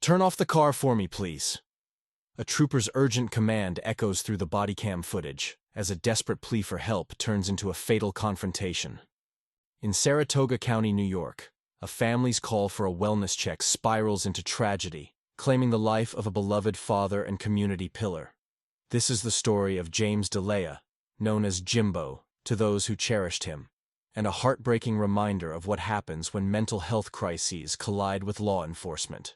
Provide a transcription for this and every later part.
Turn off the car for me, please. A trooper's urgent command echoes through the bodycam footage, as a desperate plea for help turns into a fatal confrontation. In Saratoga County, New York, a family's call for a wellness check spirals into tragedy, claiming the life of a beloved father and community pillar. This is the story of James Dellea, known as Jimbo to those who cherished him, and a heartbreaking reminder of what happens when mental health crises collide with law enforcement.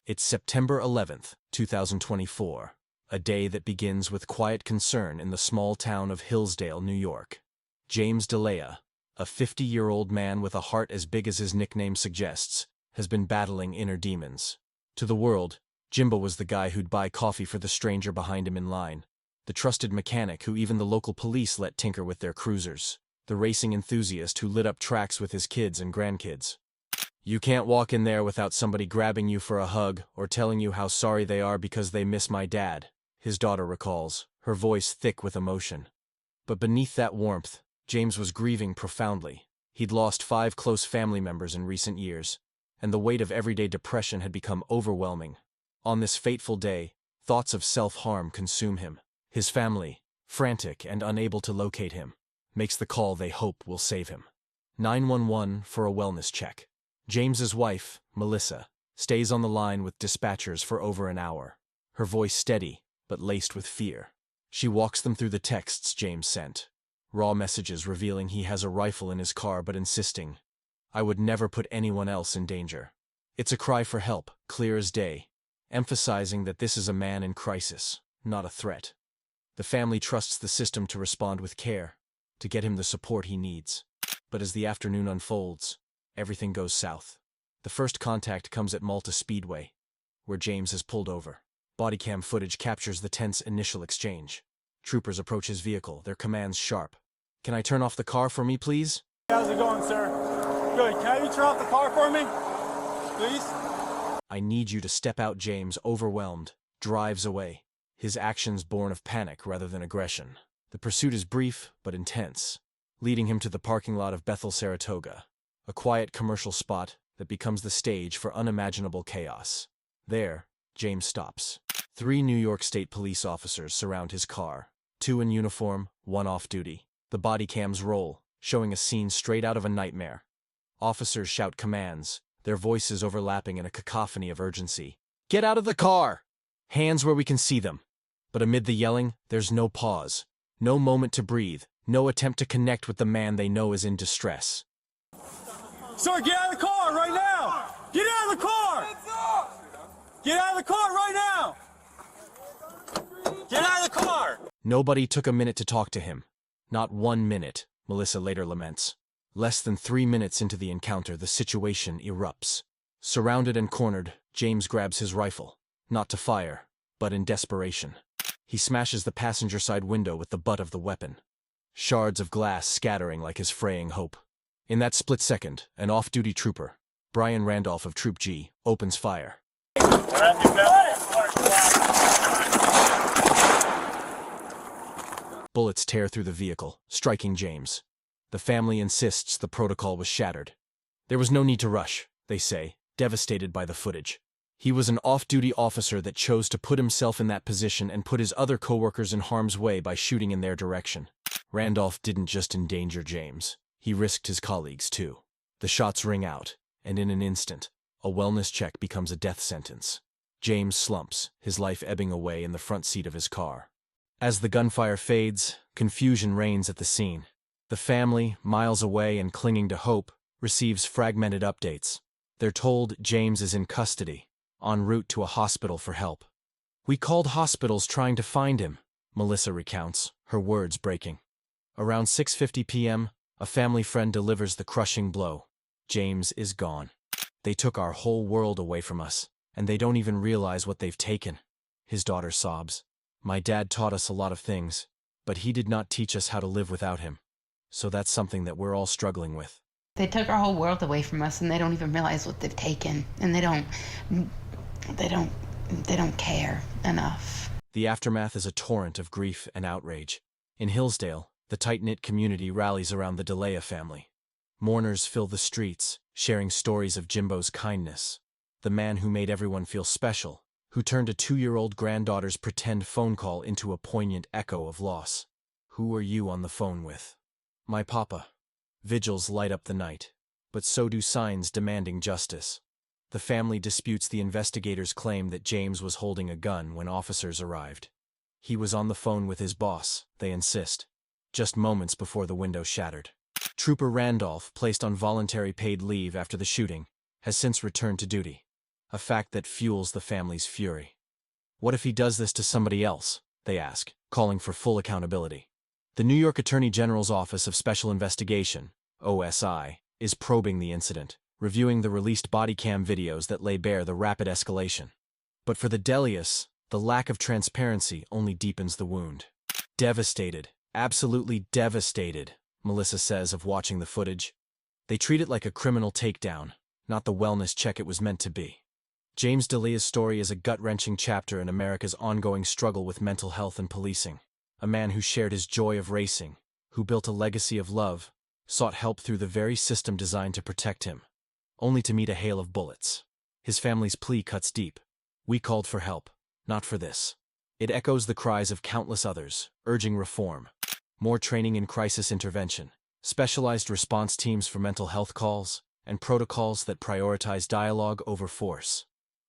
It's September 11th, 2024, a day that begins with quiet concern in the small town of Hillsdale, New York. James Dellea, a 50-year-old man with a heart as big as his nickname suggests, has been battling inner demons. To the world, Jimbo was the guy who'd buy coffee for the stranger behind him in line, the trusted mechanic who even the local police let tinker with their cruisers, the racing enthusiast who lit up tracks with his kids and grandkids. You can't walk in there without somebody grabbing you for a hug or telling you how sorry they are because they miss my dad, his daughter recalls, her voice thick with emotion. But beneath that warmth, James was grieving profoundly. He'd lost 5 close family members in recent years, and the weight of everyday depression had become overwhelming. On this fateful day, thoughts of self-harm consume him. His family, frantic and unable to locate him, makes the call they hope will save him. 911 for a wellness check. James's wife, Melissa, stays on the line with dispatchers for over an hour, her voice steady but laced with fear. She walks them through the texts James sent. Raw messages revealing he has a rifle in his car but insisting, "I would never put anyone else in danger." It's a cry for help, clear as day, emphasizing that this is a man in crisis, not a threat. The family trusts the system to respond with care, to get him the support he needs. But as the afternoon unfolds, everything goes south. The first contact comes at Malta Speedway, where James has pulled over. Bodycam footage captures the tense initial exchange. Troopers approach his vehicle, their commands sharp. "Can I turn off the car for me, please?" How's it going, sir? Good. Can you turn off the car for me, please? "I need you to step out." James, overwhelmed, drives away, his actions born of panic rather than aggression. The pursuit is brief but intense, leading him to the parking lot of Bethel, Saratoga, a quiet commercial spot that becomes the stage for unimaginable chaos. There, James stops. 3 New York State police officers surround his car, 2 in uniform, 1 off-duty. The body cams roll, showing a scene straight out of a nightmare. Officers shout commands, their voices overlapping in a cacophony of urgency. "Get out of the car! Hands where we can see them!" But amid the yelling, there's no pause, no moment to breathe, no attempt to connect with the man they know is in distress. Sir, get out of the car right now! Get out of the car! Get out of the car right now! Get out of the car! Nobody took a minute to talk to him. Not 1 minute, Melissa later laments. Less than 3 minutes into the encounter, the situation erupts. Surrounded and cornered, James grabs his rifle, not to fire, but in desperation. He smashes the passenger side window with the butt of the weapon, shards of glass scattering like his fraying hope. In that split second, an off-duty trooper, Brian Randolph of Troop G, opens fire. Bullets tear through the vehicle, striking James. The family insists the protocol was shattered. There was no need to rush, they say, devastated by the footage. He was an off-duty officer that chose to put himself in that position and put his other coworkers in harm's way by shooting in their direction. Randolph didn't just endanger James. He risked his colleagues, too. The shots ring out, and in an instant, a wellness check becomes a death sentence. James slumps, his life ebbing away in the front seat of his car. As the gunfire fades, confusion reigns at the scene. The family, miles away and clinging to hope, receives fragmented updates. They're told James is in custody, en route to a hospital for help. "We called hospitals trying to find him," Melissa recounts, her words breaking. Around 6:50 p.m., a family friend delivers the crushing blow. James is gone. "They took our whole world away from us, and they don't even realize what they've taken," his daughter sobs. "My dad taught us a lot of things, but he did not teach us how to live without him. So that's something that we're all struggling with." They took our whole world away from us, and they don't even realize what they've taken, and they don't care enough. The aftermath is a torrent of grief and outrage. In Hillsdale, the tight-knit community rallies around the Dellea family. Mourners fill the streets, sharing stories of Jimbo's kindness, the man who made everyone feel special, who turned a 2-year-old granddaughter's pretend phone call into a poignant echo of loss. Who are you on the phone with? My papa. Vigils light up the night, but so do signs demanding justice. The family disputes the investigators' claim that James was holding a gun when officers arrived. He was on the phone with his boss, they insist, just moments before the window shattered. Trooper Randolph, placed on voluntary paid leave after the shooting, has since returned to duty, a fact that fuels the family's fury. What if he does this to somebody else, they ask, calling for full accountability. The New York Attorney General's Office of Special Investigation, OSI, is probing the incident, reviewing the released Bodycam videos that lay bare the rapid escalation. But for the Delleas, the lack of transparency only deepens the wound. Devastated, absolutely devastated, Melissa says of watching the footage. They treat it like a criminal takedown, not the wellness check it was meant to be. James Dellea's story is a gut-wrenching chapter in America's ongoing struggle with mental health and policing. A man who shared his joy of racing, who built a legacy of love, sought help through the very system designed to protect him, only to meet a hail of bullets. His family's plea cuts deep. We called for help, not for this. It echoes the cries of countless others, urging reform. More training in crisis intervention, specialized response teams for mental health calls, and protocols that prioritize dialogue over force.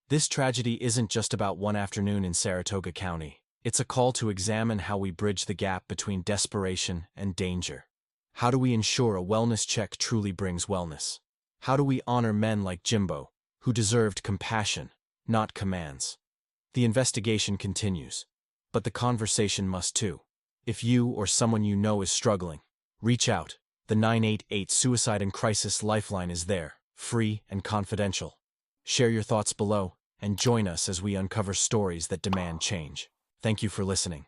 This tragedy isn't just about one afternoon in Saratoga County. It's a call to examine how we bridge the gap between desperation and danger. How do we ensure a wellness check truly brings wellness? How do we honor men like Jimbo, who deserved compassion, not commands? The investigation continues, but the conversation must too. If you or someone you know is struggling, reach out. The 988 Suicide and Crisis Lifeline is there, free and confidential. Share your thoughts below, and join us as we uncover stories that demand change. Thank you for listening.